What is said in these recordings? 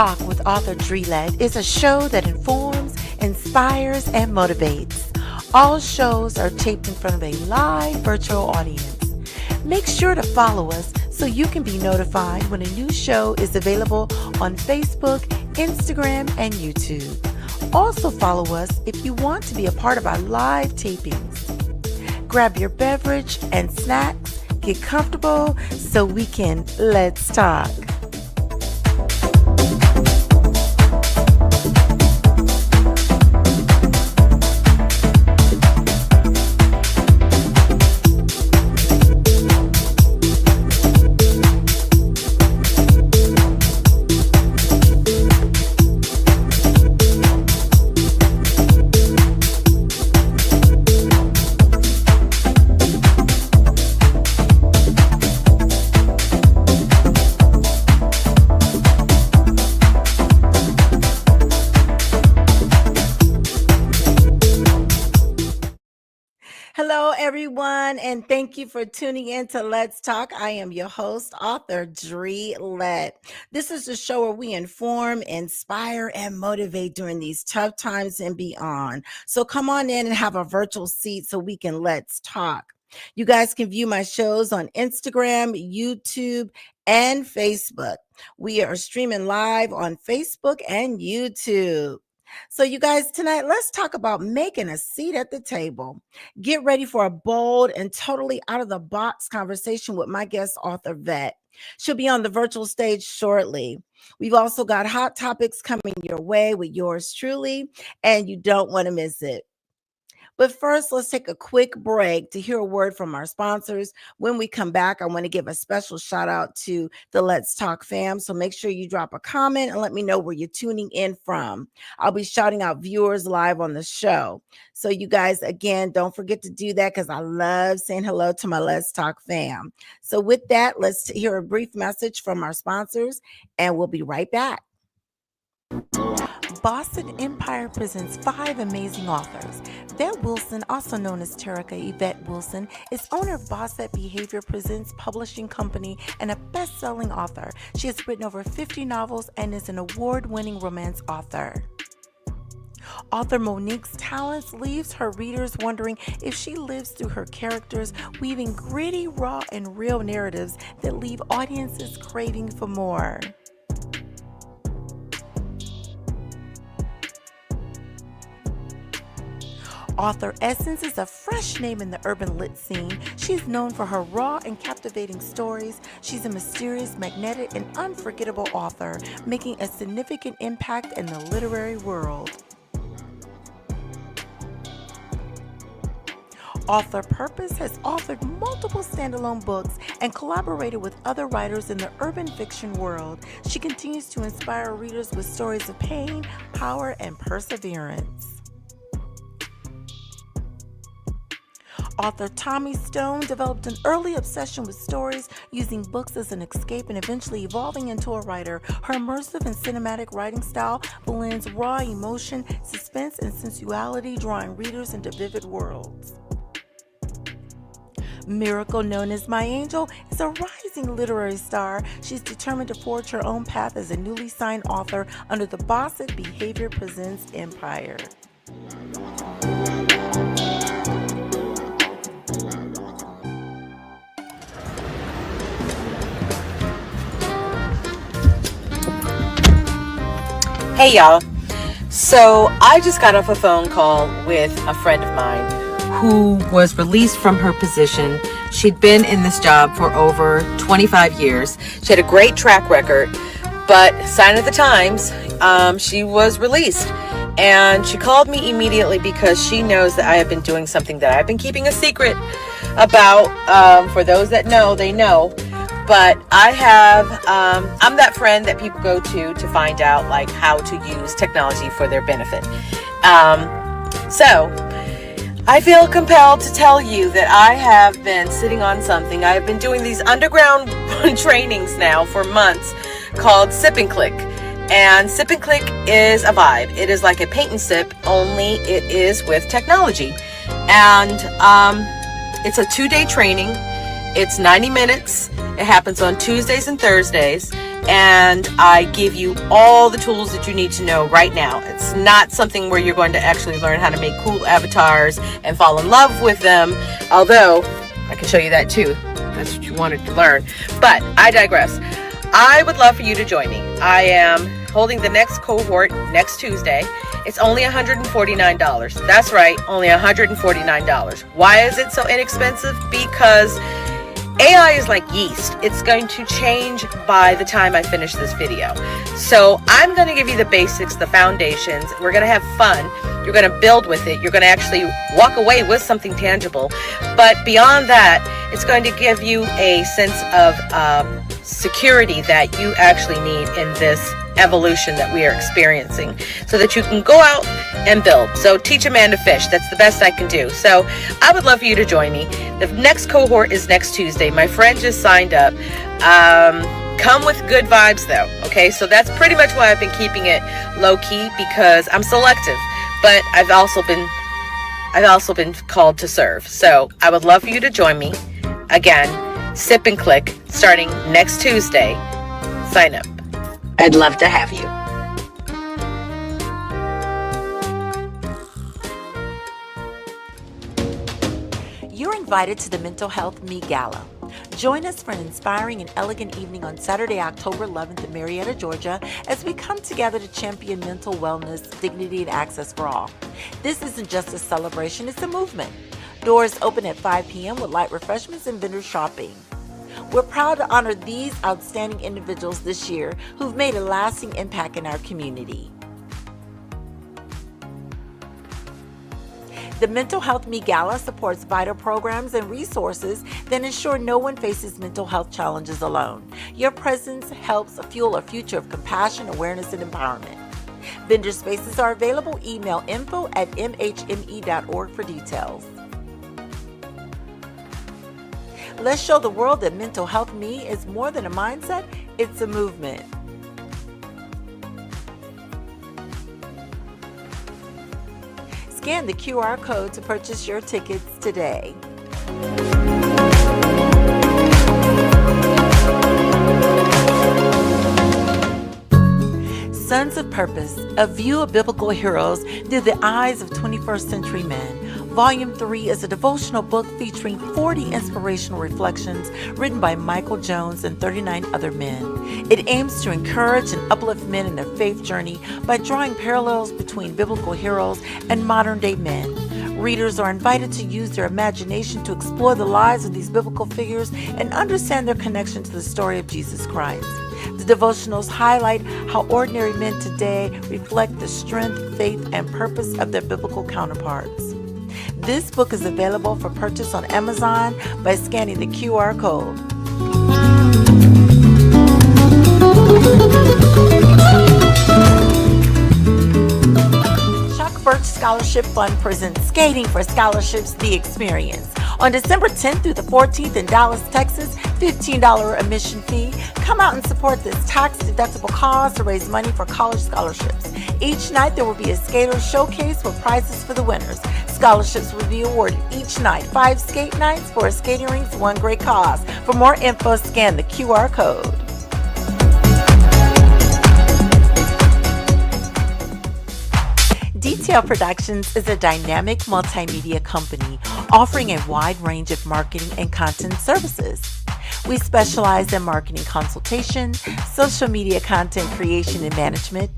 Talk with Author Vette is a show that informs, inspires, and motivates. All shows are taped in front of a live virtual audience. Make sure to follow us so you can be notified when a new show is available on Facebook, Instagram, and YouTube. Also follow us if you want to be a part of our live tapings. Grab your beverage and snacks, get comfortable so we can let's talk. Hello, everyone, and thank you for tuning in to Let's Talk. I am your host, Author Vette. This is the show where we inform, inspire, and motivate during these tough times and beyond. So come on in and have a virtual seat so we can let's talk. You guys can view my shows on Instagram, YouTube, and Facebook. We are streaming live on Facebook and YouTube. So, you guys, tonight, let's talk about making a seat at the table. Get ready for a bold and totally out of the box conversation with my guest, Author Vette. She'll be on the virtual stage shortly. We've also got hot topics coming your way with yours truly, and you don't want to miss it. But first, let's take a quick break to hear a word from our sponsors. When we come back, I want to give a special shout out to the Let's Talk fam. So make sure you drop a comment and let me know where you're tuning in from. I'll be shouting out viewers live on the show. So you guys, again, don't forget to do that because I love saying hello to my Let's Talk fam. So with that, let's hear a brief message from our sponsors and we'll be right back. Boston Empire presents 5 amazing authors. Vette Wilson, also known as Terica Yvette Wilson, is owner of Bosset Behavior Presents Publishing Company and a best-selling author. She has written over 50 novels and is an award-winning romance author. Author Monique's talents leaves her readers wondering if she lives through her characters, weaving gritty, raw, and real narratives that leave audiences craving for more. Author Essence is a fresh name in the urban lit scene. She's known for her raw and captivating stories. She's a mysterious, magnetic, and unforgettable author, making a significant impact in the literary world. Author Purpose has authored multiple standalone books and collaborated with other writers in the urban fiction world. She continues to inspire readers with stories of pain, power, and perseverance. Author Tommy Stone developed an early obsession with stories, using books as an escape and eventually evolving into a writer. Her immersive and cinematic writing style blends raw emotion, suspense, and sensuality, drawing readers into vivid worlds. Miracle, known as My Angel, is a rising literary star. She's determined to forge her own path as a newly signed author under the Bosset Behavior Presents Empire. Hey y'all, so I just got off a phone call with a friend of mine who was released from her position. She'd been in this job for over 25 years. She had a great track record, but sign of the times, she was released. And she called me immediately because she knows that I have been doing something that I've been keeping a secret about. For those that know, they know. But I have, I'm that friend that people go to find out like how to use technology for their benefit. So I feel compelled to tell you that I have been sitting on something. I have been doing these underground trainings now for months called Sip and Click. And Sip and Click is a vibe. It is like a paint and sip, only it is with technology. And it's a 2-day training. It's 90 minutes. It happens on Tuesdays and Thursdays. and I give you all the tools that you need to know right now. It's not something where you're going to actually learn how to make cool avatars and fall in love with them, although I can show you that too. That's what you wanted to learn. But I digress. I would love for you to join me. I am holding the next cohort next Tuesday. It's only $149. That's right, only $149. Why is it so inexpensive? Because AI is like yeast. It's going to change by the time I finish this video. So I'm going to give you the basics, the foundations. We're going to have fun. You're going to build with it. You're going to actually walk away with something tangible. But beyond that, it's going to give you a sense of security that you actually need in this evolution that we are experiencing, so that you can go out and build. So teach a man to fish. That's the best I can do. So I would love for you to join me. The next cohort is next Tuesday. My friend just signed up. Come with good vibes though. Okay, so that's pretty much why I've been keeping it low key, because I'm selective, but I've also been called to serve. So I would love for you to join me. Again, Sip and Click, starting next Tuesday. Sign up. I'd love to have you. You're invited to the Mental Health Me Gala. Join us for an inspiring and elegant evening on Saturday, October 11th in Marietta, Georgia, as we come together to champion mental wellness, dignity, and access for all. This isn't just a celebration, it's a movement. Doors open at 5 p.m. with light refreshments and vendor shopping. We're proud to honor these outstanding individuals this year who've made a lasting impact in our community. The Mental Health Me Gala supports vital programs and resources that ensure no one faces mental health challenges alone. Your presence helps fuel a future of compassion, awareness, and empowerment. Vendor spaces are available. Email info@mhme.org for details. Let's show the world that Mental Health Me is more than a mindset, it's a movement. Scan the QR code to purchase your tickets today. Sons of Purpose, a view of biblical heroes through the eyes of 21st century men. Volume 3 is a devotional book featuring 40 inspirational reflections written by Michael Jones and 39 other men. It aims to encourage and uplift men in their faith journey by drawing parallels between biblical heroes and modern-day men. Readers are invited to use their imagination to explore the lives of these biblical figures and understand their connection to the story of Jesus Christ. The devotionals highlight how ordinary men today reflect the strength, faith, and purpose of their biblical counterparts. This book is available for purchase on Amazon by scanning the QR code. Chuck Birch Scholarship Fund presents Skating for Scholarships, The Experience. On December 10th through the 14th in Dallas, Texas, $15 admission fee. Come out and support this tax-deductible cause to raise money for college scholarships. Each night there will be a skater showcase with prizes for the winners. Scholarships will be awarded each night. 5 skate nights, 4 skating rinks, 1 great cause. For more info, scan the QR code. Detail Productions is a dynamic multimedia company offering a wide range of marketing and content services. We specialize in marketing consultation, social media content creation and management,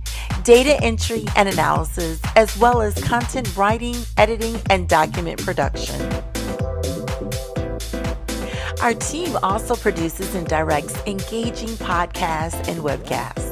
data entry and analysis, as well as content writing, editing, and document production. Our team also produces and directs engaging podcasts and webcasts.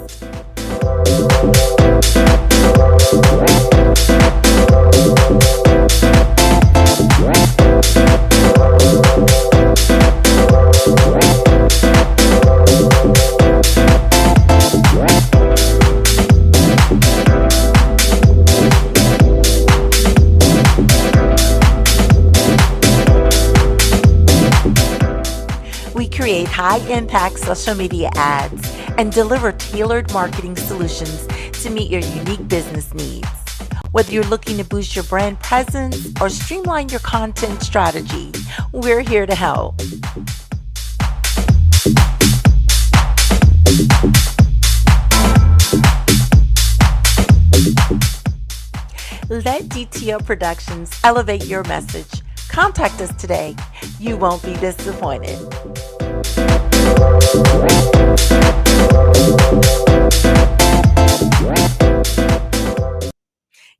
We create high-impact social media ads and deliver tailored marketing solutions to meet your unique business needs. Whether you're looking to boost your brand presence or streamline your content strategy, we're here to help. Let DTO Productions elevate your message. Contact us today. You won't be disappointed.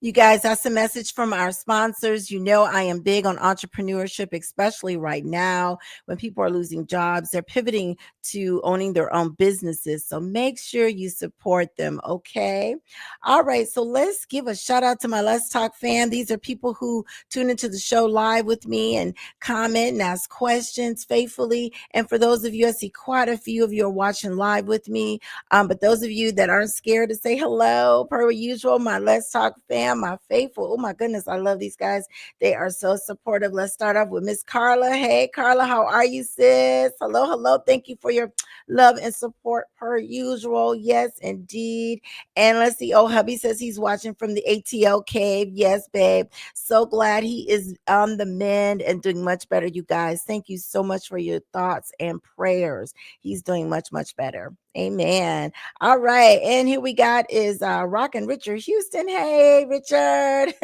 You guys, that's a message from our sponsors. You know, I am big on entrepreneurship, especially right now when people are losing jobs. They're pivoting to owning their own businesses. So make sure you support them, okay? All right, so let's give a shout out to my Let's Talk fam. These are people who tune into the show live with me and comment and ask questions faithfully. And for those of you, I see quite a few of you are watching live with me. But those of you that aren't scared to say hello, per usual, my Let's Talk fam, my faithful. Oh my goodness, I love these guys. They are so supportive. Let's start off with Miss Carla. Hey, Carla, how are you, sis? Hello, hello. Thank you for your love and support per usual. Yes, indeed. And let's see. Oh, hubby says he's watching from the ATL cave. Yes, babe. So glad he is on the mend and doing much better, you guys. Thank you so much for your thoughts and prayers. He's doing much, much better. Amen. All right. And here we got is Rockin' Richard Houston. Hey, Richard.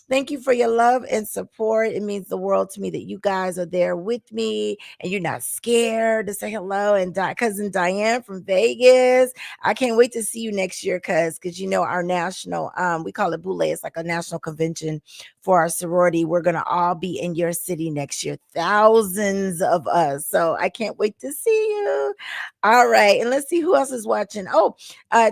Thank you for your love and support. It means the world to me that you guys are there with me and you're not scared to say hello. And cousin Diane from Vegas, I can't wait to see you next year, because you know our national, we call it Boule. It's like a national convention for our sorority. We're going to all be in your city next year, thousands of us. So I can't wait to see you. All right. And let's see who else is watching. Oh,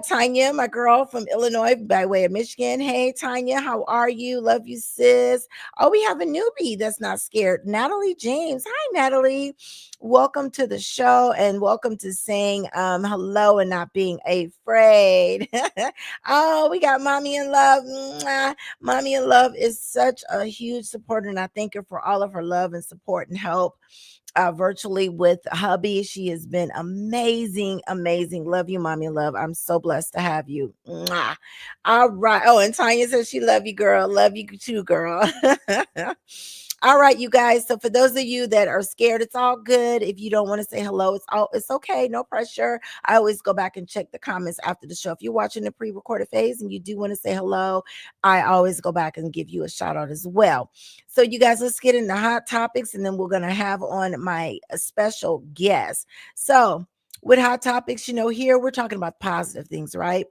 Tanya, my girl from Illinois by way of Michigan. Hey, Tanya, how are you? Love you, sis. Oh, we have a newbie that's not scared. Natalie James. Hi, Natalie. Welcome to the show and welcome to saying hello and not being afraid. Oh, we got Mommy in Love. Mwah. Mommy in Love is such a huge supporter, and I thank her for all of her love and support and help. Virtually with hubby. She has been amazing, amazing. Love you, Mommy Love. I'm so blessed to have you. Mwah. All right. Oh, and Tanya says she love you, girl. Love you too, girl. All right, you guys. So for those of you that are scared, it's all good. If you don't want to say hello, it's okay. No pressure. I always go back and check the comments after the show. If you're watching the pre-recorded phase and you do want to say hello, I always go back and give you a shout out as well. So you guys, let's get into hot topics, and then we're going to have on my special guest. So with hot topics, you know, here we're talking about positive things, right?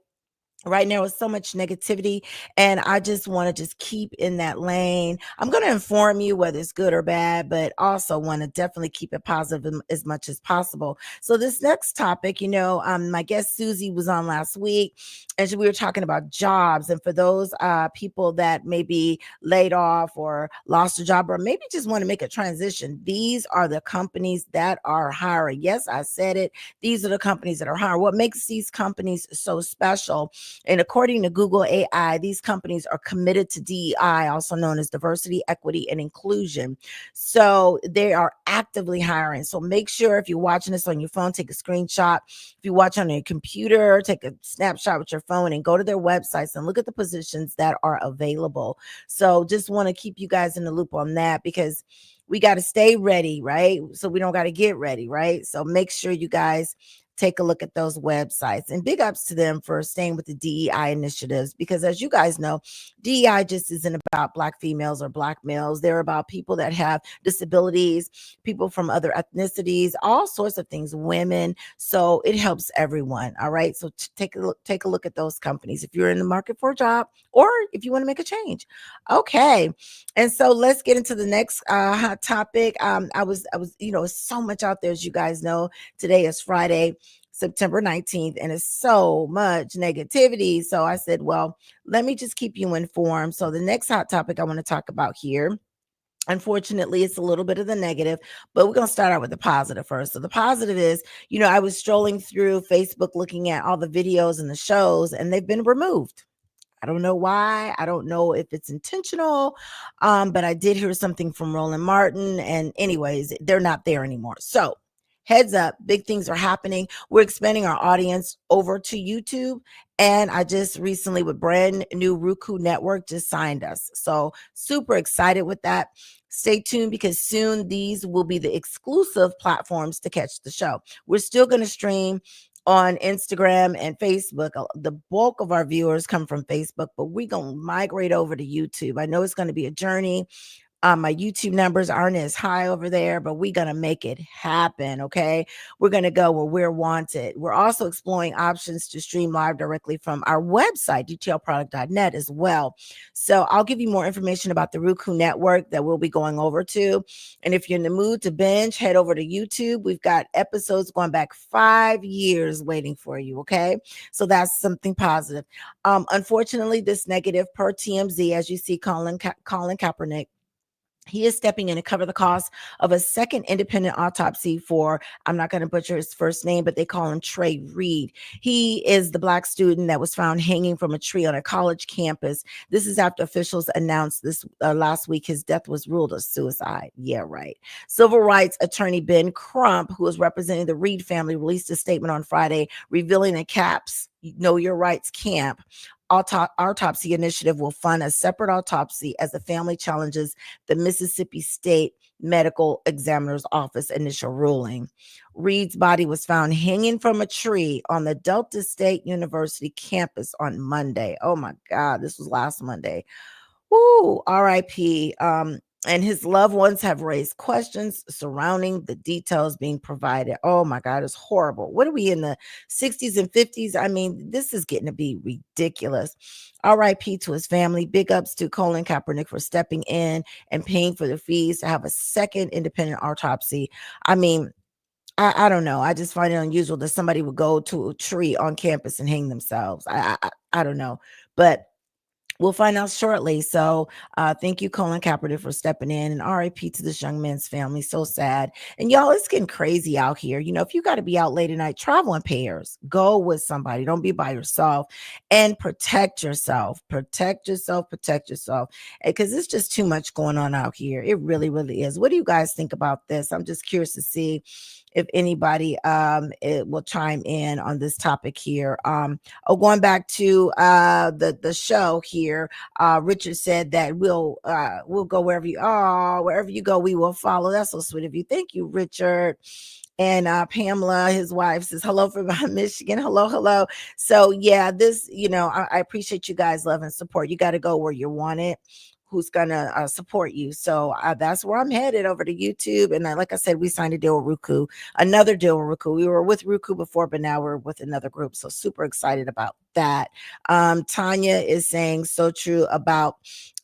Right now, it's so much negativity, and I just want to just keep in that lane. I'm going to inform you whether it's good or bad, but also want to definitely keep it positive as much as possible. So this next topic, you know, my guest Susie was on last week, and we were talking about jobs. And for those people that may be laid off or lost a job, or maybe just want to make a transition, these are the companies that are hiring. Yes, I said it. These are the companies that are hiring. What makes these companies so special? And according to Google AI, these companies are committed to DEI, also known as diversity, equity, and inclusion. So they are actively hiring. So make sure if you're watching this on your phone, take a screenshot. If you watch on your computer, take a snapshot with your phone and go to their websites and look at the positions that are available. So just want to keep you guys in the loop on that, because we got to stay ready, right? So we don't got to get ready, right? So make sure you guys take a look at those websites, and big ups to them for staying with the DEI initiatives, because as you guys know, DEI just isn't about Black females or Black males. They're about people that have disabilities, people from other ethnicities, all sorts of things, women. So it helps everyone. All right. So take a look at those companies if you're in the market for a job or if you want to make a change. Okay. And so let's get into the next hot topic. I was, you know, so much out there, as you guys know. Today is Friday, September 19th, and it's so much negativity. So I said, well, let me just keep you informed. So the next hot topic I want to talk about here, unfortunately, it's a little bit of the negative, but we're going to start out with the positive first. So the positive is, you know, I was strolling through Facebook looking at all the videos and the shows, and they've been removed. I don't know why. I don't know if it's intentional, but I did hear something from Roland Martin. And anyways, they're not there anymore. So heads up, big things are happening. We're expanding our audience over to YouTube. And I just recently, with brand new Roku network, just signed us. So super excited with that. Stay tuned, because soon these will be the exclusive platforms to catch the show. We're still going to stream on Instagram and Facebook. The bulk of our viewers come from Facebook, but we're going to migrate over to YouTube. I know it's going to be a journey. My YouTube numbers aren't as high over there, but we're going to make it happen. Okay. We're going to go where we're wanted. We're also exploring options to stream live directly from our website, dtlproduct.net, as well. So I'll give you more information about the Roku network that we'll be going over to. And if you're in the mood to binge, head over to YouTube. We've got episodes going back 5 years waiting for you. Okay. So that's something positive. Unfortunately, this negative per TMZ, as you see, Colin Kaepernick, he is stepping in to cover the cost of a second independent autopsy for, I'm not going to butcher his first name, but they call him Trey Reed. He is the Black student that was found hanging from a tree on a college campus. This is after officials announced this last week his death was ruled a suicide. Yeah, right. Civil rights attorney Ben Crump, who is representing the Reed family, released a statement on Friday revealing that CAPS, Know Your Rights Camp, autopsy initiative will fund a separate autopsy as the family challenges the Mississippi State Medical Examiner's Office initial ruling. Reed's body was found hanging from a tree on the Delta State University campus on Monday. Oh my God, this was last Monday. Woo, RIP. And his loved ones have raised questions surrounding the details being provided. Oh my God, it's horrible. What are we in the 60s and 50s? I mean, this is getting to be ridiculous. RIP to his family. Big ups to Colin Kaepernick for stepping in and paying for the fees to have a second independent autopsy. I mean, I don't know. I just find it unusual that somebody would go to a tree on campus and hang themselves. I don't know. But we'll find out shortly. So thank you, Colin Kaepernick, for stepping in, and RIP to this young man's family. So sad. And y'all, it's getting crazy out here. You know, if you got to be out late at night, travel in pairs. Go with somebody. Don't be by yourself, and protect yourself. Protect yourself. Protect yourself. Because it's just too much going on out here. It really, really is. What do you guys think about this? I'm just curious to see if anybody it will chime in on this topic here. Going back to the show here, Richard said that we'll go wherever you are, wherever you go, we will follow. That's so sweet of you. Thank you, Richard. And Pamela, his wife, says hello from Michigan. Hello, hello. So yeah, this, I appreciate you guys' love and support. You got to go where you want it. Who's gonna support you? So that's where I'm headed, over to YouTube. And like I said, we signed a deal with Roku, another deal with Roku. We were with Roku before, but now we're with another group. So super excited about that. Tanya is saying so true about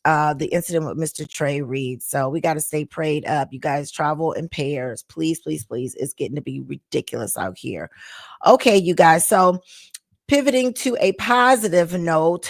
the incident with Mr. Trey Reed. So we got to stay prayed up. You guys travel in pairs, please, please, please. It's getting to be ridiculous out here. Okay, you guys. So pivoting to a positive note,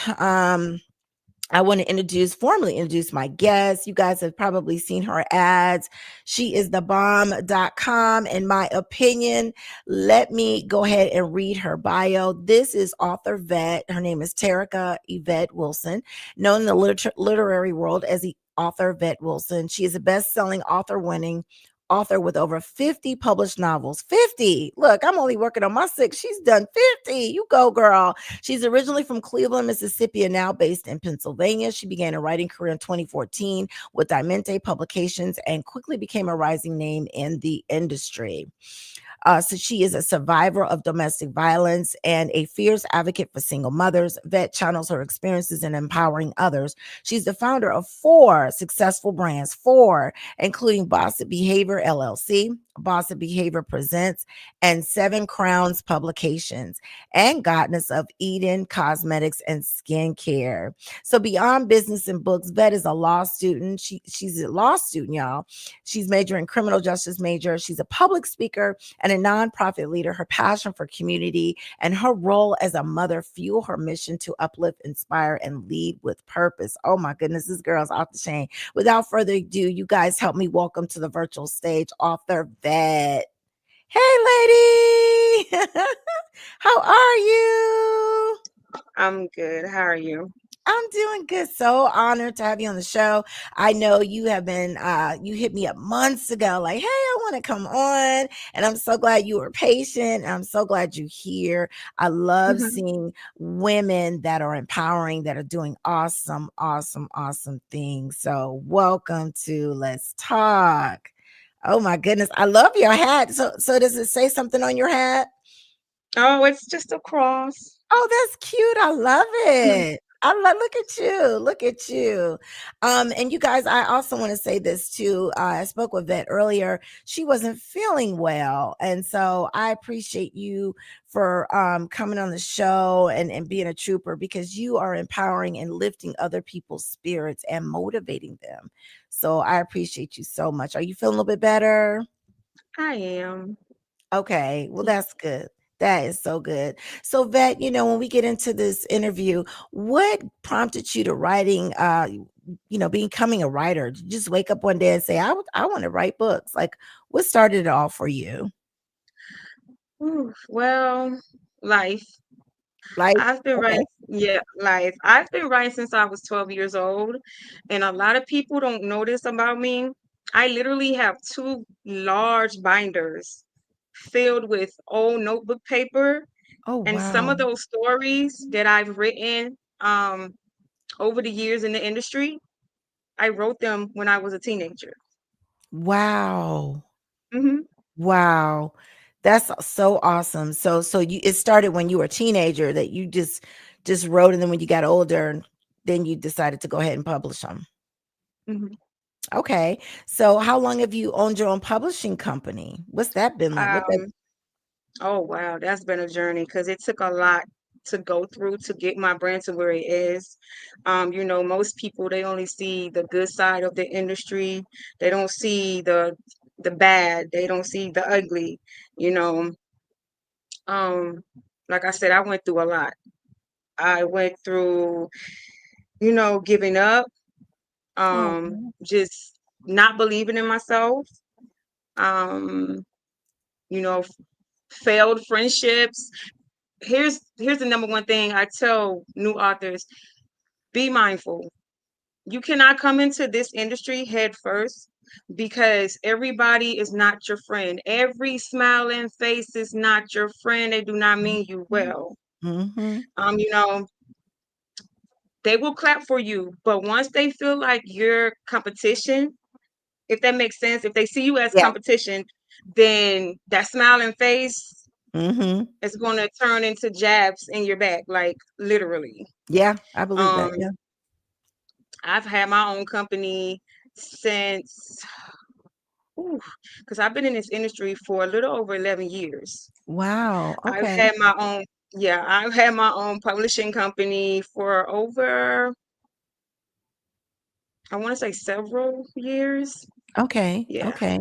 I want to formally introduce my guest. You guys have probably seen her ads. She is thebomb.com. In my opinion, let me go ahead and read her bio. This is Author Vette. Her name is Terica Yvette Wilson, known in the literary world as the Author Vette Wilson. She is a best-selling author-winning author with over 50 published novels. 50. Look, I'm only working on my 6. She's done 50. You go, girl. She's originally from Cleveland, Mississippi, and now based in Pennsylvania. She began a writing career in 2014 with Dimente Publications and quickly became a rising name in the industry. So she is a survivor of domestic violence and a fierce advocate for single mothers. Vette channels her experiences in empowering others. She's the founder of 4 successful brands, 4, including Boss Behavior LLC, Boss Behavior Presents, and 7 Crowns Publications, and Goddess of Eden Cosmetics and Skincare. So beyond business and books, Vette is a law student. She's a law student, y'all. She's majoring criminal justice major. She's a public speaker and a nonprofit leader. Her passion for community and her role as a mother fuel her mission to uplift, inspire, and lead with purpose. Oh my goodness, this girl's off the chain. Without further ado, you guys help me welcome to the virtual stage Author Vette. Hey, lady. How are you? I'm good. How are you? I'm doing good. So honored to have you on the show. I know you have been, you hit me up months ago, like, hey, I want to come on. And I'm so glad you were patient. I'm so glad you're here. I love seeing women that are empowering, that are doing awesome, awesome, awesome things. So welcome to Let's Talk. Oh my goodness. I love your hat. So does it say something on your hat? Oh, it's just a cross. Oh, that's cute. I love it. I love look at you. Look at you. And you guys, I also want to say this too. I spoke with Vet earlier. She wasn't feeling well. And so I appreciate you for coming on the show and being a trooper because you are empowering and lifting other people's spirits and motivating them. So I appreciate you so much. Are you feeling a little bit better? I am. Okay, well, that's good. That is so good. So, Vet, when we get into this interview, what prompted you to writing, becoming a writer? Did you just wake up one day and say, I want to write books? Like, what started it all for you? Well, life. Like, I've been okay. writing, yeah, life. I've been writing since I was 12 years old, and a lot of people don't know this about me. I literally have two large binders filled with old notebook paper, Oh, and some wow. of those stories that I've written over the years in the industry, I wrote them when I was a teenager. Wow. Hmm. Wow. That's so awesome. So it started when you were a teenager that you just wrote, and then when you got older, then you decided to go ahead and publish them. Hmm. Okay. So how long have you owned your own publishing company? What's that been like? What that Um, oh wow, that's been a journey because it took a lot to go through to get my brand to where it is. Most people they only see the good side of the industry. They don't see the bad. They don't see the ugly. You know, um, like I said, I went through a lot. I went through, giving up, Oh, just not believing in myself. Um, you know, failed friendships. Here's the number one thing I tell new authors: be mindful. You cannot come into this industry head first because everybody is not your friend. Every smiling face is not your friend. They do not mean you mhm. well. Mhm. Um, you know, they will clap for you, but once they feel like you're competition, if that makes sense, if they see you as Yeah. competition, then that smiling face Mhm. is going to turn into jabs in your back, like literally. Yeah, I believe Um, that. Yeah. I've had my own company since, because I've been in this industry for a little over 11 years. Wow. I've Okay. had my own, yeah, I've had my own publishing company for over, I want to say several years. Okay. Yeah. Okay.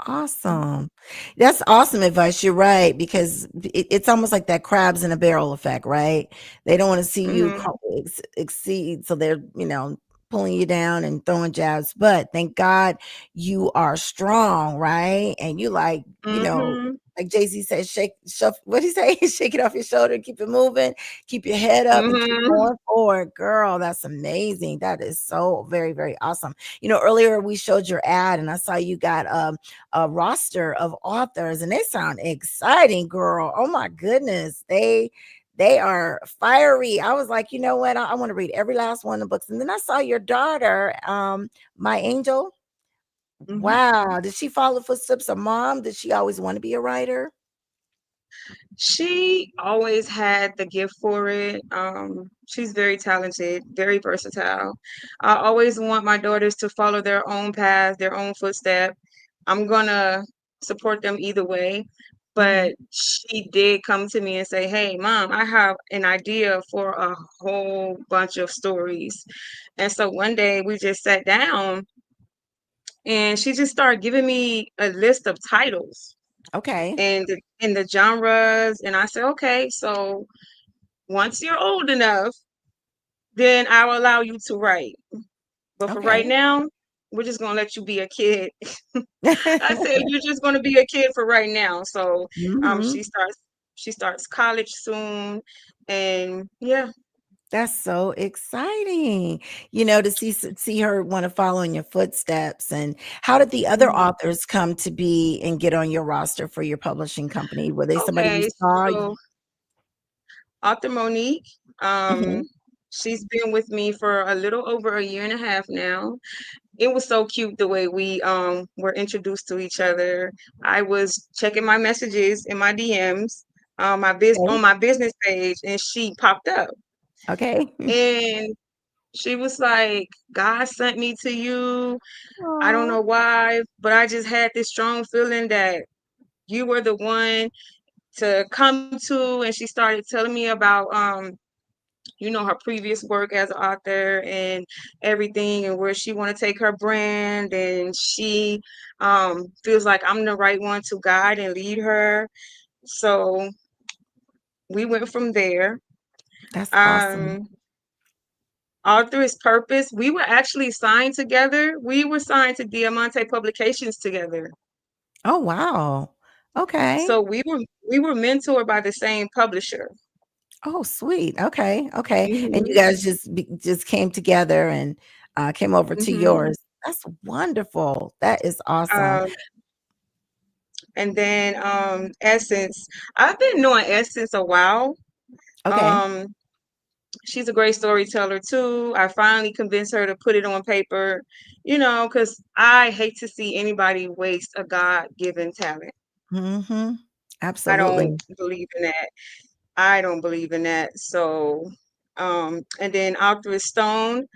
Awesome. That's awesome advice. You're right, because it's almost like that crabs in a barrel effect, right? They don't want to see you Hmm. exceed, so they're, pulling you down and throwing jabs. But thank God you are strong, right? And you Hmm. like Jay-Z said, what he say? Shake it off your shoulder, keep it moving, keep your head up and keep Hmm. going forward. Girl, that's amazing. That is so very, very awesome. Earlier we showed your ad and I saw you got a roster of authors and they sound exciting, girl. Oh my goodness. They are fiery. I was like, you know what? I want to read every last one of the books. And then I saw your daughter, my angel. Hmm. Wow. Did she follow the footsteps of mom? Did she always want to be a writer? She always had the gift for it. She's very talented, very versatile. I always want my daughters to follow their own path, their own footstep. I'm gonna support them either way. Hmm. But she did come to me and say, "Hey, mom, I have an idea for a whole bunch of stories." And so one day we just sat down and she just started giving me a list of titles Okay. and the genres, and I said, okay, so once you're old enough, then I'll allow you to write. But for right Okay. now, we're just gonna let you be a kid. I said you're just gonna be a kid for right now. So um, Hmm. she starts she starts college soon, and yeah. That's so exciting, to see her want to follow in your footsteps. And how did the other Mhm. authors come to be and get on your roster for your publishing company? Were they somebody you Okay, saw? so author Monique, um, Mhm. she's been with me for a little over a year and a half now. It was so cute the way we were introduced to each other. I was checking my messages in my DMs Okay. on my business page, and she popped up, Okay. and she was like, "God sent me to you. I don't Aw. know why, but I just had this strong feeling that you were the one to come to." And she started telling me about her previous work as an author and everything, and where she want to take her brand, and she feels like I'm the right one to guide and lead her. So we went from there. That's awesome. um Author is Purpose, we were actually signed together. We were signed to Diamante Publications together. Oh, wow. Okay. So we were mentored by the same publisher. Oh, sweet. Okay, okay. And you Hmm. guys just came together and, came over to Hmm. yours. That's wonderful. That is awesome. um and then Essence, I've been knowing Essence a while. Okay. um she's a great storyteller too. I finally convinced her to put it on paper, because I hate to see anybody waste a God-given talent. Mhm. I don't Absolutely. believe in that. I don't believe in that. So, and then Author Stone,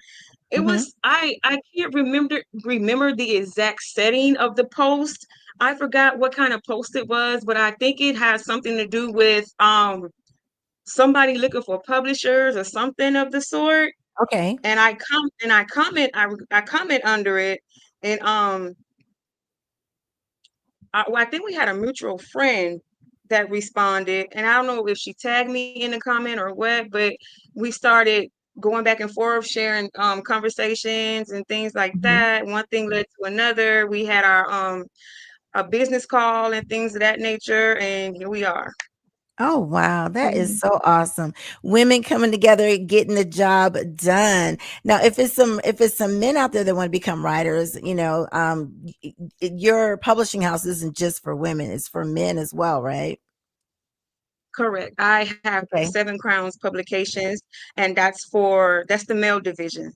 it Mhm. was I can't remember the exact setting of the post. I forgot what kind of post it was, but I think it has something to do with somebody looking for publishers or something of the sort. Okay. And I comment under it, and I think we had a mutual friend that responded, and I don't know if she tagged me in the comment or what, but we started going back and forth, sharing conversations and things like Mhm. that. One thing led to another. We had our a business call and things of that nature, and here we are. Oh, wow, that is Mhm. so awesome. Women coming together, getting the job done. Now, if it's some men out there that wanna become writers, your publishing house isn't just for women, it's for men as well, right? Correct. I have Okay. Seven Crowns Publications, and that's the male division.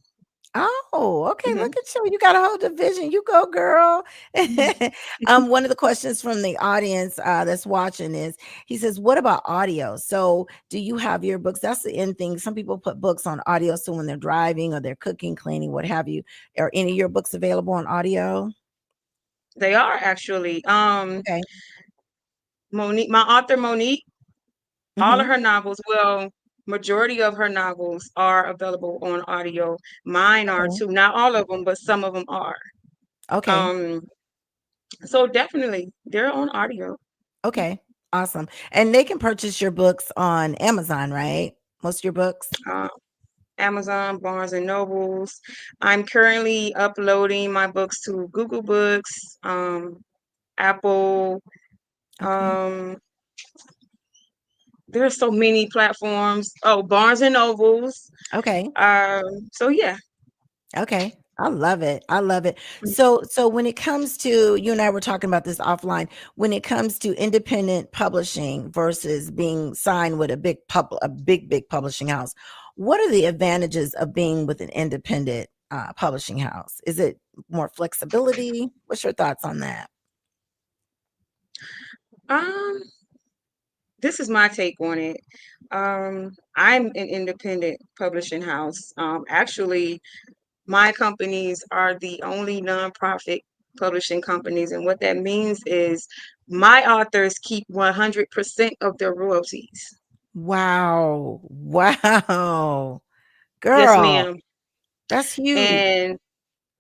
Oh, okay, Hmm. look at you. You got a whole division. You go, girl. One of the questions from the audience that's watching is he says, what about audio? So do you have your books? That's the end thing. Some people put books on audio. So when they're driving or they're cooking, cleaning, what have you, are any of your books available on audio? They are actually. Okay. Monique, my author Monique, all of Hmm. her novels, well, majority of her novels are available on audio. Mine are Okay. too. Not all of them, but some of them are. Okay. Um, so definitely they're on audio. Okay. Awesome. And they can purchase your books on Amazon, right? Most of your books? Uh, Amazon, Barnes and Nobles. I'm currently uploading my books to Google Books, Apple. Okay. Um, there are so many platforms. Oh, Barnes and Nobles. Okay. So yeah. Okay. I love it. I love it. So when it comes to you and I were talking about this offline, when it comes to independent publishing versus being signed with a big publishing house, what are the advantages of being with an independent publishing house? Is it more flexibility? What's your thoughts on that? Um, this is my take on it. I'm an independent publishing house. Actually, my companies are the only nonprofit publishing companies, and what that means is my authors keep 100% of their royalties. Wow. Wow. Yes, Girl, ma'am. that's huge. And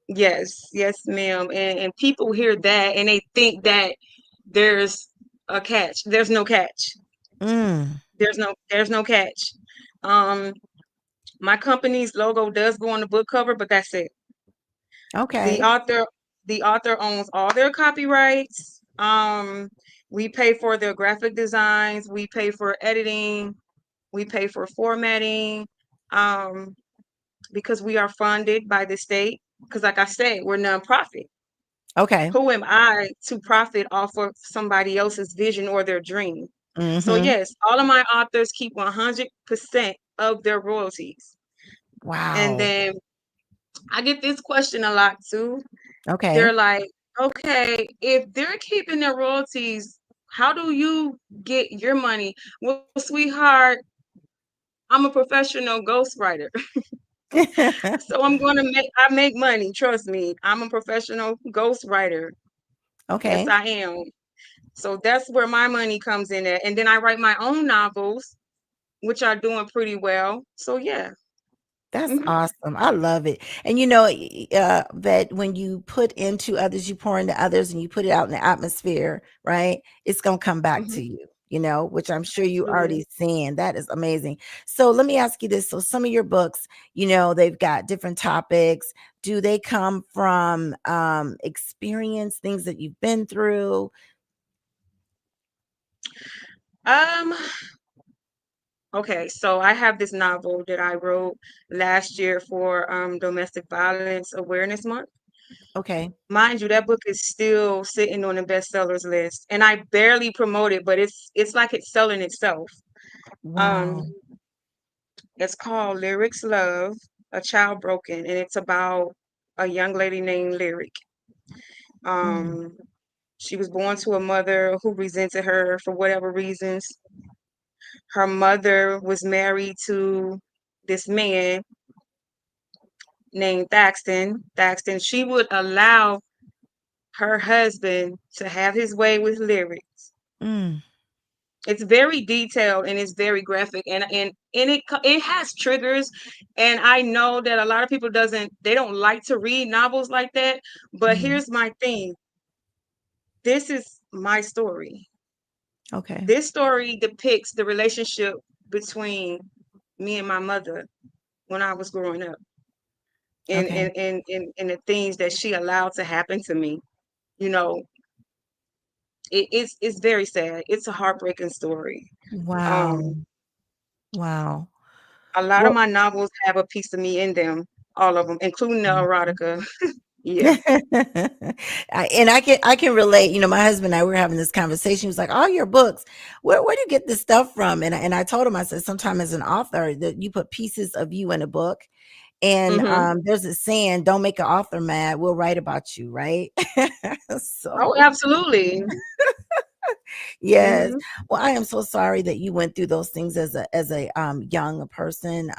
yes, yes, ma'am. And people hear that and they think that there's a catch. There's no catch. Mm, There's no catch. Um, my company's logo does go on the book cover, but that's it. The okay. author the author owns all their copyrights. We pay for their graphic designs, we pay for editing, we pay for formatting, um, because we are funded by the state. Because like I said, we're nonprofit. Okay. Who am I to profit off of somebody else's vision or their dream? So Mhm. yes, all of my authors keep 100% of their royalties. And Wow. then I get this question a lot too. Okay. They're like, okay, if they're keeping their royalties, How do you get your money? Well, sweetheart, I'm a professional ghostwriter. So I make money. Trust me. I'm a professional ghostwriter. Yes, Okay. I am. So that's where my money comes in at. And then I write my own novels, which are doing pretty well. So yeah. That's Hmm. awesome. I love it. And that when you put into others, you pour into others and you put it out in the atmosphere, right? It's going to come back Hmm. to you, which I'm sure you Absolutely. already seeing. That is amazing. So let me ask you this. So some of your books, they've got different topics. Do they come from experience, things that you've been through? Um, okay, so I have this novel that I wrote last year for Domestic Violence Awareness Month. Okay. Mind you, that book is still sitting on the bestsellers list, and I barely promote it, but it's like it's selling itself. Um, Wow. it's called Lyric's Love, A Child Broken, and it's about a young lady named Lyric. Mm, Um, she was born to a mother who resented her for whatever reasons. Her mother was married to this man named Thaxton. Thaxton, she would allow her husband to have his way with lyrics. mm, It's very detailed and it's very graphic, and it has triggers. And I know that a lot of people doesn't they don't like to read novels like that. But mm. here's my thing. This is my story. Okay. This story depicts the relationship between me and my mother when I was growing up, Okay. and the things that she allowed to happen to me. You know, it's very sad. It's a heartbreaking story. Wow. Um, Wow. a lot of Well, my novels have a piece of me in them, all of them, including the mhm. erotica. Yeah. And I can relate. My husband and I were having this conversation. He was like, "All your books, where do you get this stuff from?" And I told him, I said, "Sometimes as an author, that you put pieces of you in a book, and Hmm. there's a saying, don't make an author mad. We'll write about you, right?" Oh, So absolutely. yes. Hmm. Well, I am so sorry that you went through those things as a young person.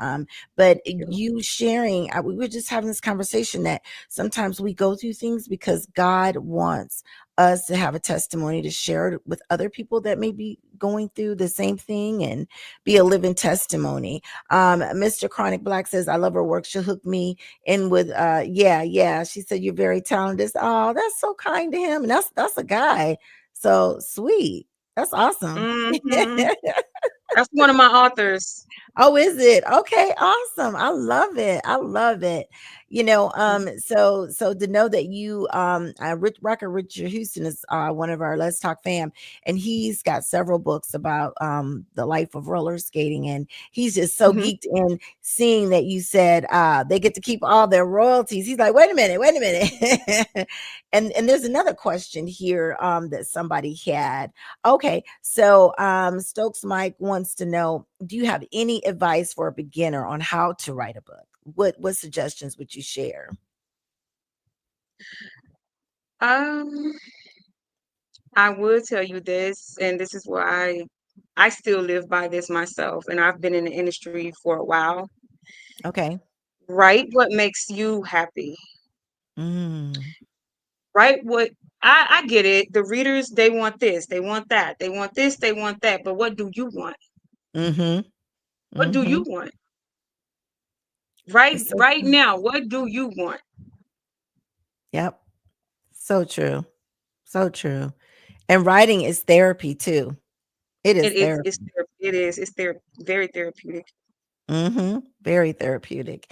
But you sharing, we were just having this conversation that sometimes we go through things because God wants us to have a testimony to share it with other people that may be going through the same thing and be a living testimony. Mr. Chronic Black says, "I love her work. She'll hook me in with yeah, yeah." She said, "You're very talented." Oh, that's so kind to him. And that's a guy. So sweet. That's awesome. Hmm. That's one of my authors. Oh, is it? Okay, awesome. I love it. I love it. So to know that Rocker Richard Houston is one of our Let's Talk fam, and he's got several books about the life of roller skating, and he's just so Hmm. geeked in seeing that you said they get to keep all their royalties. He's like, wait a minute. And there's another question here that somebody had. Okay, so Stokes Mike wants to know, do you have any advice for a beginner on how to write a book? What suggestions would you share? Um, I would tell you this, and this is why I still live by this myself, and I've been in the industry for a while. Okay. Write what makes you happy. Mm. Write what I get it. The readers, they want this, they want that, they want this, they want that. But what do you want? Mhm. What do you Mhm. want? Right It's so right true. now, what do you want? Yep. So true. So true. And writing is therapy too. It is therapy. It's very therapeutic. Very therapeutic.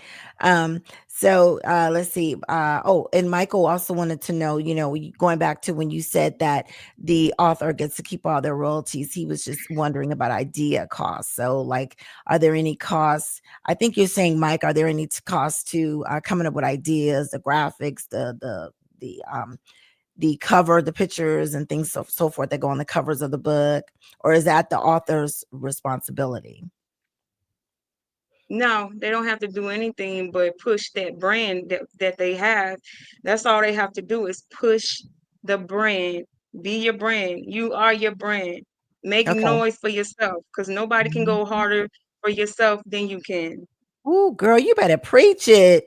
So let's see. Oh, and Michael also wanted to know, going back to when you said that the author gets to keep all their royalties, he was just wondering about idea costs. So, like, are there any costs? I think you're saying, Mike, are there any costs to coming up with ideas, the graphics, the cover, the pictures, and things so forth that go on the covers of the book, or is that the author's responsibility? No, they don't have to do anything but push that brand that they have. That's all they have to do is push the brand Be your brand. You are your brand. Make Okay. noise for yourself, because nobody can go harder for yourself than you can. Ooh, girl, you better preach it.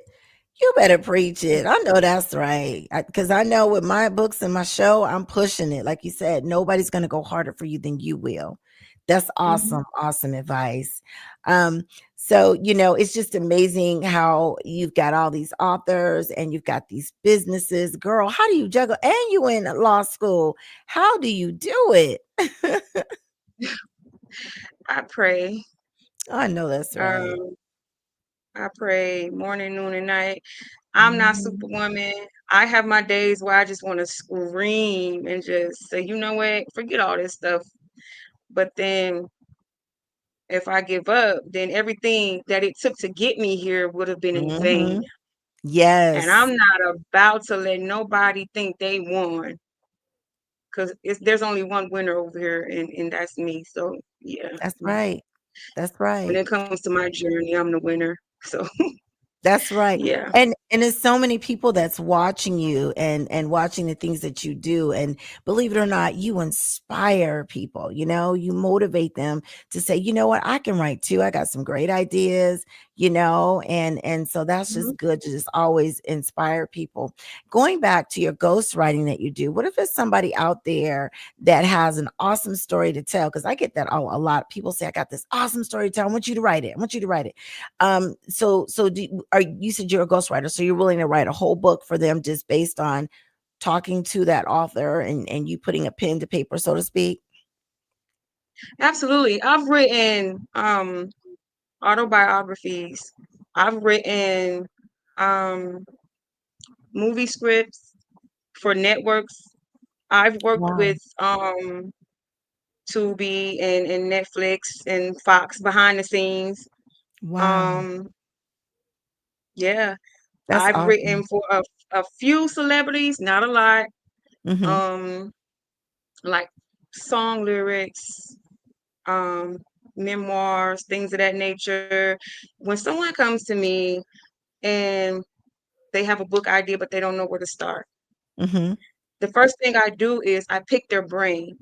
You better preach it. I know that's right. Because I know with my books and my show, I'm pushing it. Like you said, nobody's going to go harder for you than you will. That's Mhm. awesome, awesome advice. Um, it's just amazing how you've got all these authors and you've got these businesses. Girl, how do you juggle? And you in law school. How do you do it? I pray. I know that's right. Um, I pray morning, noon, and night. I'm not Mhm. Superwoman. I have my days where I just want to scream and just say, you know what, forget all this stuff. But then if I give up, then everything that it took to get me here would have been in vain. Mhm. And Yes. I'm not about to let nobody think they won, because there's only one winner over here, and that's me. So yeah, That's right. That's when right. it comes to my journey, I'm the winner. So That's right. yeah. And there's so many people that's watching you and watching the things that you do, and believe it or not, you inspire people, you motivate them to say, "You know what? I can write too. I got some great ideas," and so that's Mhm. just good to just always inspire people. Going back to your ghostwriting that you do, what if there's somebody out there that has an awesome story to tell? Because I get that a lot. People say, "I got this awesome story to tell. I want you to write it. I want you to write it." You said you're a ghostwriter, so you're willing to write a whole book for them just based on talking to that author and you putting a pen to paper, so to speak? Absolutely. I've written autobiographies. I've written um movie scripts for networks. I've worked Wow. with Tubi and Netflix and Fox behind the scenes. Wow. Um yeah, That's I've written awesome. for a few celebrities, not a lot. Mhm. Um like song lyrics, um memoirs, things of that nature. When someone comes to me and they have a book idea but they don't know where to start, Mhm. the first thing I do is I pick their brain.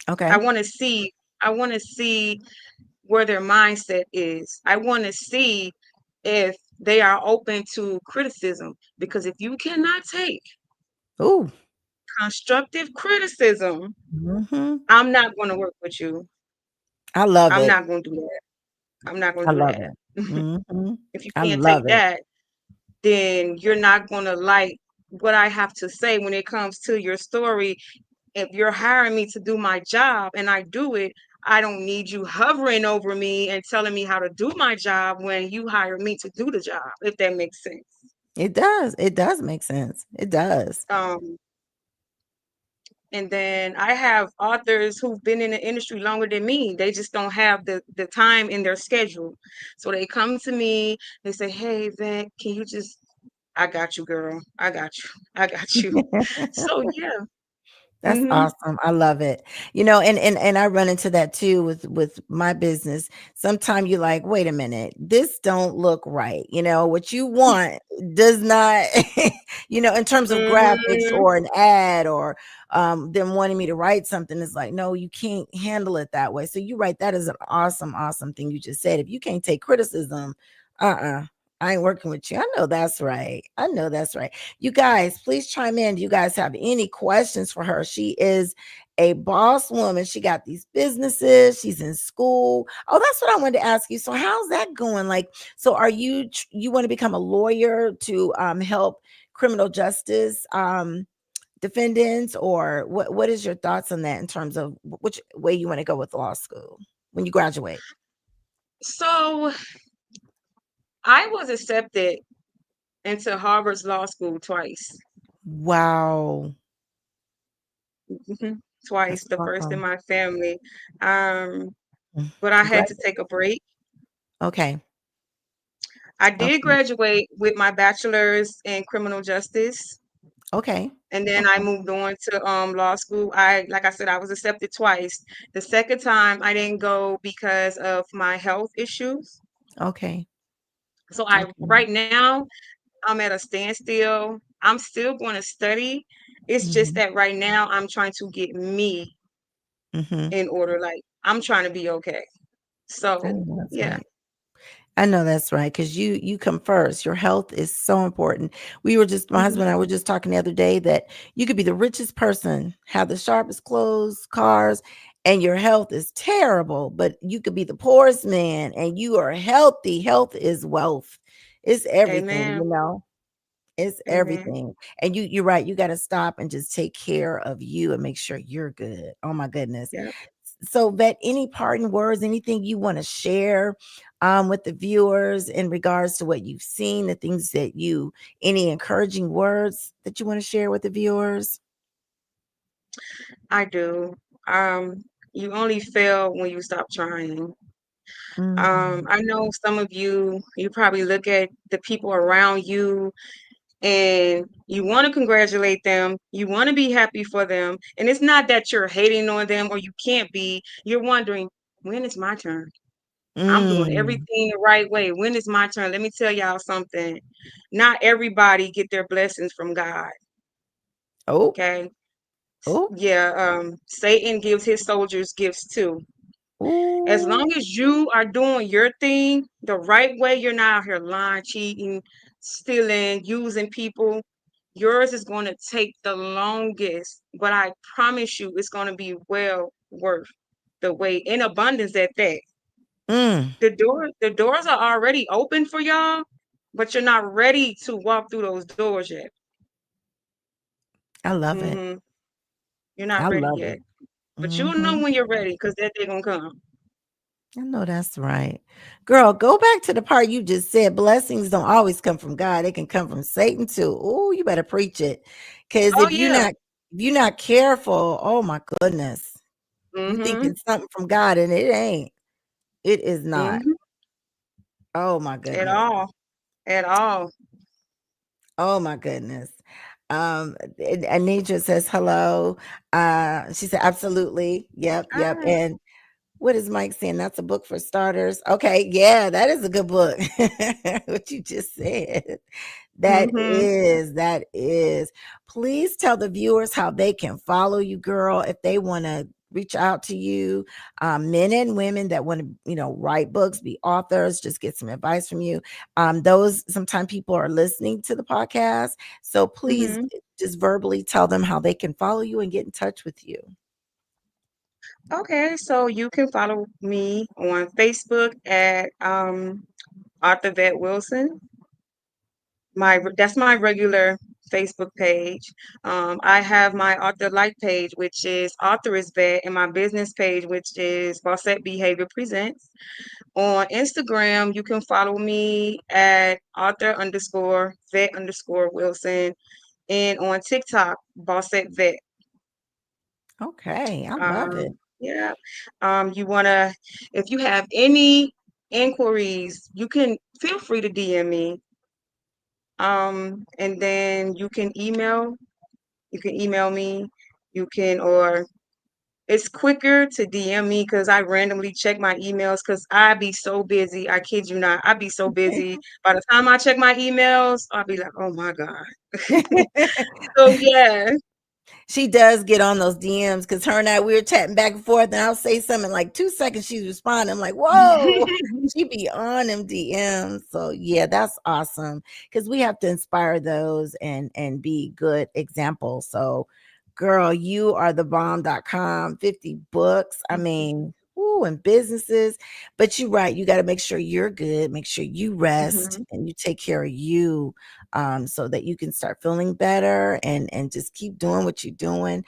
I Okay. want to see I want to see where their mindset is. I want to see if they are open to criticism, because if you cannot take Ooh. constructive criticism, Mhm. I'm not going to work with you. I love I'm it. not going to do that. I'm not going I to do love that. it. Mhm. If you I can't love take it. that, then you're not going to like what I have to say when it comes to your story. If you're hiring me to do my job and I do it, I don't need you hovering over me and telling me how to do my job when you hire me to do the job, if that makes sense. It does. It does make sense. It does. Um, and then I have authors who've been in the industry longer than me. They just don't have the time in their schedule. So they come to me, they say, "Hey, Vette, can you just I got you, girl. I got you. I got you." So yeah. That's Mhm. awesome. I love it. And I run into that too with my business. Sometimes you're like, wait a minute, this don't look right. What you want does not, in terms of graphics Mhm. or an ad or them wanting me to write something, it's like, no, you can't handle it that way. So you right, that is an awesome, awesome thing you just said. If you can't take criticism, uh-uh. I ain't working with you. I know that's right. I know that's right. You guys, please chime in. Do you guys have any questions for her? She is a boss woman. She got these businesses. She's in school. Oh, that's what I wanted to ask you. So, how's that going? Like, so are you want to become a lawyer to help criminal justice defendants, or what is your thoughts on that in terms of which way you want to go with law school when you graduate? So I was accepted into Harvard's law school twice. Wow, Mhm. Twice, that's the first in awesome. my family. Um, but I had to Congrats. take a break. Okay. I did Okay. graduate with my bachelor's in criminal justice, Okay. and then I Okay. moved on to law school. Like I said, I was accepted twice. The second time I didn't go because of my health issues. Okay. So I Okay. right now I'm at a standstill. I'm still going to study, It's just Mhm. that right now I'm trying to get me Mhm. in order. Like I'm trying to be okay. I So know that's yeah. right. I know that's right, 'cause you come first. Your health is so important. We were just my Mhm. husband and I were just talking the other day that you could be the richest person, have the sharpest clothes, cars, and your health is terrible, but you could be the poorest man and you are healthy. Health is wealth. It's everything, Amen. you know? It's Amen. everything. And you're right, you gotta stop and just take care of you and make sure you're good. Oh my goodness. Yeah. So, Vet, any parting words, anything you wanna share, with the viewers in regards to what you've seen, the things that you any encouraging words that you wanna share with the viewers? I do. Um, you only fail when you stop trying. Mhm. I know some of you probably look at the people around you and you want to congratulate them. You want to be happy for them. And it's not that you're hating on them or you can't be. You're wondering, when is my turn? I'm doing Mm. everything the right way. When is my turn? Let me tell y'all something. Not everybody get their blessings from God. Oh, Okay. oh, Yeah, Satan gives his soldiers gifts too. As ooh, long as you are doing your thing the right way, you're not out here lying, cheating, stealing, using people. Yours is going to take the longest, but I promise you, it's going to be well worth the wait in abundance at that. mm, The doors are already open for y'all, but you're not ready to walk through those doors yet. I love it. hmm You're not I ready love yet, it. but you'll know Mhm. when you're ready because that day gonna come. I know that's right. Girl, go back to the part you just said. Blessings don't always come from God. They can come from Satan too. Oh, you better preach it. Cause Oh yeah. if you're not careful, oh my goodness. You hmm thinking something from God and it ain't. It is not. hmm Oh my At goodness. all. At all. Oh my goodness. Anitra says hello. She said absolutely. Yep, yep. Ah. And what is Mike saying? That's a book for starters. Okay, yeah, that is a good book. What you just said. Mhm. That is. Please tell the viewers how they can follow you, girl, if they want to reach out to you. Men and women that want to, write books, be authors, just get some advice from you. Those sometimes people are listening to the podcast. So please Mhm. just verbally tell them how they can follow you and get in touch with you. Okay, so you can follow me on Facebook at Author Vette Wilson. That's my regular Facebook page. I have my author like page, which is Author is Vet, and my business page, which is Bossette Behavior Presents. On Instagram, you can follow me at author underscore vet underscore Wilson, and on TikTok, Bossette Vet. Okay, I love it. Yeah. You wanna, if you have any inquiries, you can feel free to DM me. And then you can email me, you can, or it's quicker to DM me because I randomly check my emails because I be so busy. I kid you not, I be so busy. By the time I check my emails, I'll be like, oh my God. So yeah. She does get on those DMs because her and I we were chatting back and forth, and I'll say something in like 2 seconds. She's responding. I'm like, whoa, she be on them DMs. So yeah, that's awesome because we have to inspire those and be good examples. So, girl, you are the bomb.com. 50 books. I mean. Ooh, and businesses, but you're right. You got to make sure you're good. Make sure you rest Mhm. and you take care of you, so that you can start feeling better and just keep doing what you're doing.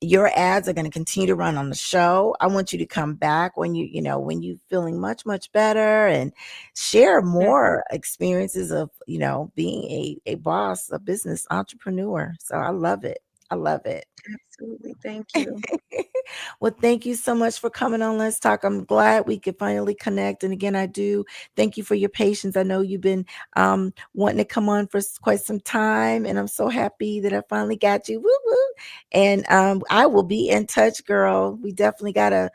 Your ads are going to continue to run on the show. I want you to come back when when you feeling much better and share Yeah, more experiences of being a boss, a business entrepreneur. So I love it. I love it. absolutely. Thank you. Well, thank you so much for coming on Let's Talk. I'm glad we could finally connect. And again, I do thank you for your patience. I know you've been wanting to come on for quite some time, and I'm so happy that I finally got you. Woo woo! And I will be in touch, girl. We definitely gotta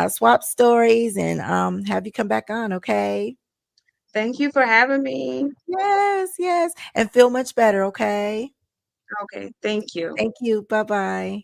swap stories and have you come back on. Okay? Thank you for having me. Yes, yes, and feel much better. Okay? Okay, thank you. Thank you. Bye-bye.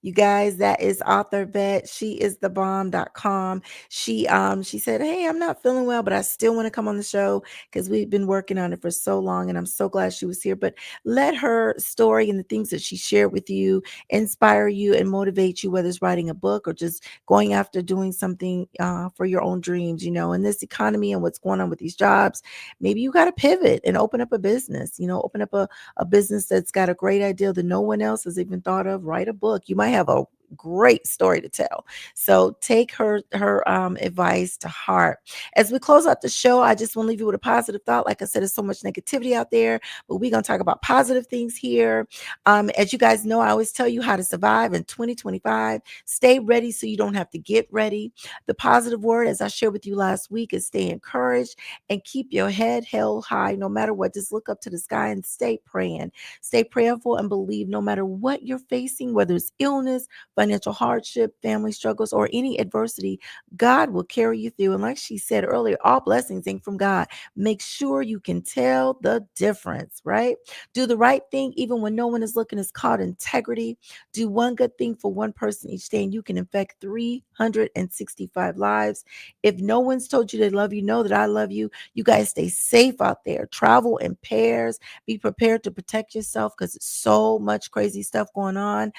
You guys, that is Author Vette. She is the bomb.com. She said, "Hey, I'm not feeling well, but I still want to come on the show because we've been working on it for so long, and I'm so glad she was here." But let her story and the things that she shared with you inspire you and motivate you, whether it's writing a book or just going after doing something for your own dreams. In this economy and what's going on with these jobs, maybe you got to pivot and open up a business. Open up a business that's got a great idea that no one else has even thought of. Write a book. You might have a great story to tell. So take her advice to heart. As we close out the show, I just want to leave you with a positive thought. Like I said, there's so much negativity out there, but we're gonna talk about positive things here. As you guys know, I always tell you how to survive in 2025. Stay ready so you don't have to get ready. The positive word, as I shared with you last week, is stay encouraged and keep your head held high no matter what. Just look up to the sky and stay praying. Stay prayerful and believe no matter what you're facing, whether it's illness, financial hardship, family struggles, or any adversity, God will carry you through. And like she said earlier, all blessings ain't from God. Make sure you can tell the difference, right? Do the right thing even when no one is looking. Is called integrity. Do one good thing for one person each day, and you can infect 365 lives. If no one's told you they love you, know that I love you. You guys stay safe out there. Travel in pairs. Be prepared to protect yourself because it's so much crazy stuff going on.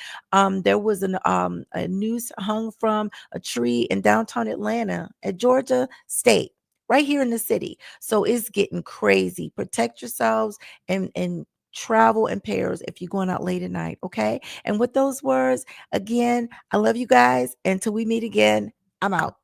There was a noose hung from a tree in downtown Atlanta at Georgia State, right here in the city. So it's getting crazy. Protect yourselves and travel in pairs if you're going out late at night. Okay. And with those words, again, I love you guys. Until we meet again, I'm out.